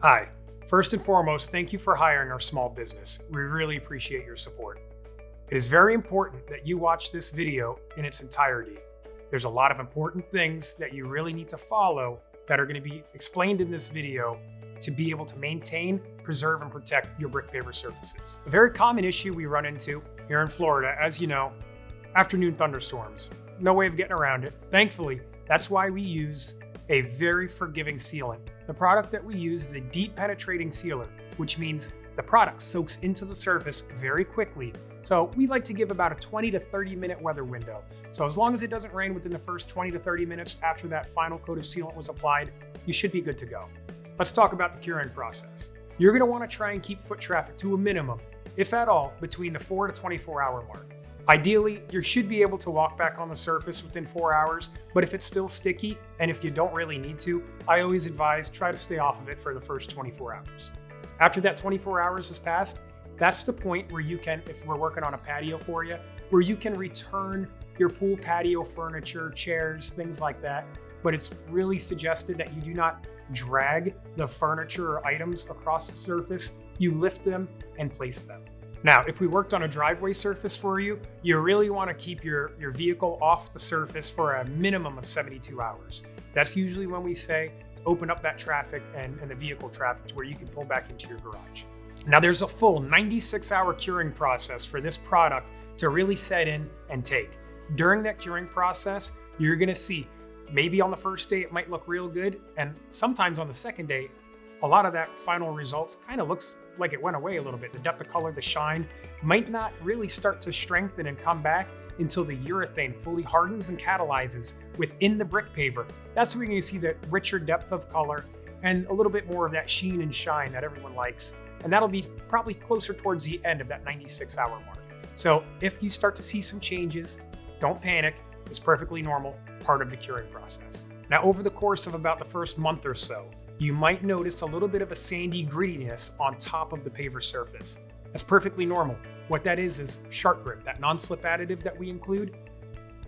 Hi. First and foremost, thank you for hiring our small business. We really appreciate your support. It is very important that you watch this video in its entirety. There's a lot of important things that you really need to follow that are going to be explained in this video to be able to maintain, preserve, and protect your brick paver surfaces. A very common issue we run into here in Florida, as you know, afternoon thunderstorms. No way of getting around it. Thankfully, that's why we use a very forgiving sealant. The product that we use is a deep penetrating sealer, which means the product soaks into the surface very quickly. So we like to give about a 20 to 30 minute weather window. So as long as it doesn't rain within the first 20 to 30 minutes after that final coat of sealant was applied, you should be good to go. Let's talk about the curing process. You're gonna wanna try and keep foot traffic to a minimum, if at all, between the 4 to 24 hour mark. Ideally, you should be able to walk back on the surface within 4 hours, but if it's still sticky, and if you don't really need to, I always advise try to stay off of it for the first 24 hours. After that 24 hours has passed, that's the point where you can, if we're working on a patio for you, where you can return your pool patio furniture, chairs, things like that. But it's really suggested that you do not drag the furniture or items across the surface. You lift them and place them. Now, if we worked on a driveway surface for you, you really want to keep your vehicle off the surface for a minimum of 72 hours. That's usually when we say to open up that traffic and the vehicle traffic to where you can pull back into your garage. Now, there's a full 96-hour curing process for this product to really set in and take. During that curing process, you're going to see maybe on the first day it might look real good, and sometimes on the second day, a lot of that final results kind of looks like it went away a little bit. The depth of color, the shine might not really start to strengthen and come back until the urethane fully hardens and catalyzes within the brick paver. That's where you're going to see that richer depth of color and a little bit more of that sheen and shine that everyone likes. And that'll be probably closer towards the end of that 96-hour mark. So if you start to see some changes, don't panic. It's perfectly normal, part of the curing process. Now, over the course of about the first month or so, you might notice a little bit of a sandy grittiness on top of the paver surface. That's perfectly normal. What that is shark grip, that non-slip additive that we include.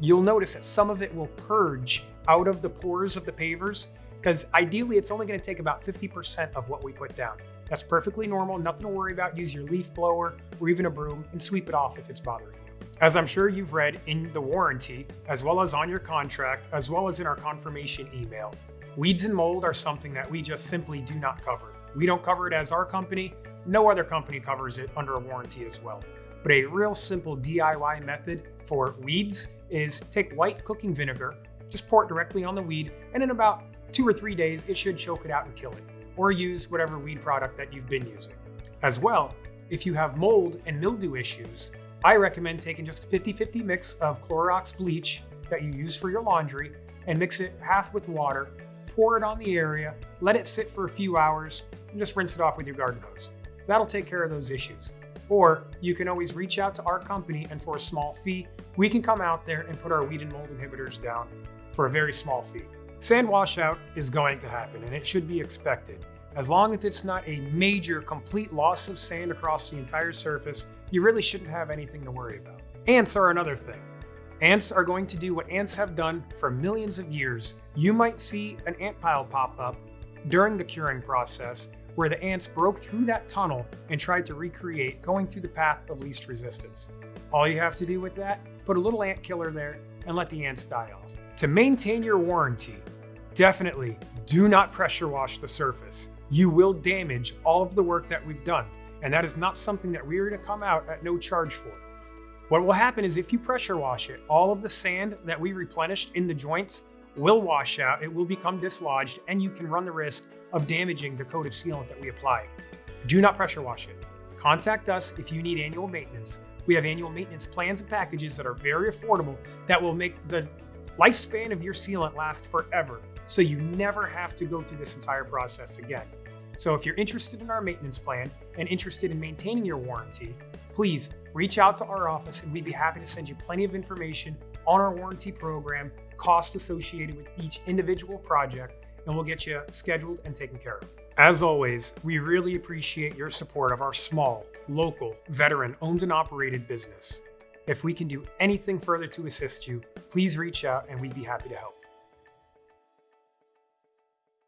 You'll notice that some of it will purge out of the pores of the pavers, because ideally it's only going to take about 50% of what we put down. That's perfectly normal, nothing to worry about. Use your leaf blower or even a broom and sweep it off if it's bothering you. As I'm sure you've read in the warranty, as well as on your contract, as well as in our confirmation email, weeds and mold are something that we just simply do not cover. We don't cover it as our company. No other company covers it under a warranty as well. But a real simple DIY method for weeds is take white cooking vinegar, just pour it directly on the weed, and in about 2 or 3 days, it should choke it out and kill it. Or use whatever weed product that you've been using. As well, if you have mold and mildew issues, I recommend taking just a 50-50 mix of Clorox bleach that you use for your laundry and mix it half with water, pour it on the area, let it sit for a few hours, and just rinse it off with your garden hose. That'll take care of those issues. Or you can always reach out to our company, and for a small fee, we can come out there and put our weed and mold inhibitors down for a very small fee. Sand washout is going to happen, and it should be expected. As long as it's not a major, complete loss of sand across the entire surface, you really shouldn't have anything to worry about. Ants are another thing. Ants are going to do what ants have done for millions of years. You might see an ant pile pop up during the curing process where the ants broke through that tunnel and tried to recreate going through the path of least resistance. All you have to do with that, put a little ant killer there and let the ants die off. To maintain your warranty, definitely do not pressure wash the surface. You will damage all of the work that we've done, and that is not something that we're going to come out at no charge for. What will happen is if you pressure wash it, all of the sand that we replenished in the joints will wash out, it will become dislodged, and you can run the risk of damaging the coat of sealant that we applied. Do not pressure wash it. Contact us if you need annual maintenance. We have annual maintenance plans and packages that are very affordable that will make the lifespan of your sealant last forever, so you never have to go through this entire process again. So if you're interested in our maintenance plan and interested in maintaining your warranty, please reach out to our office and we'd be happy to send you plenty of information on our warranty program, costs associated with each individual project, and we'll get you scheduled and taken care of. As always, we really appreciate your support of our small, local, veteran-owned and operated business. If we can do anything further to assist you, please reach out and we'd be happy to help.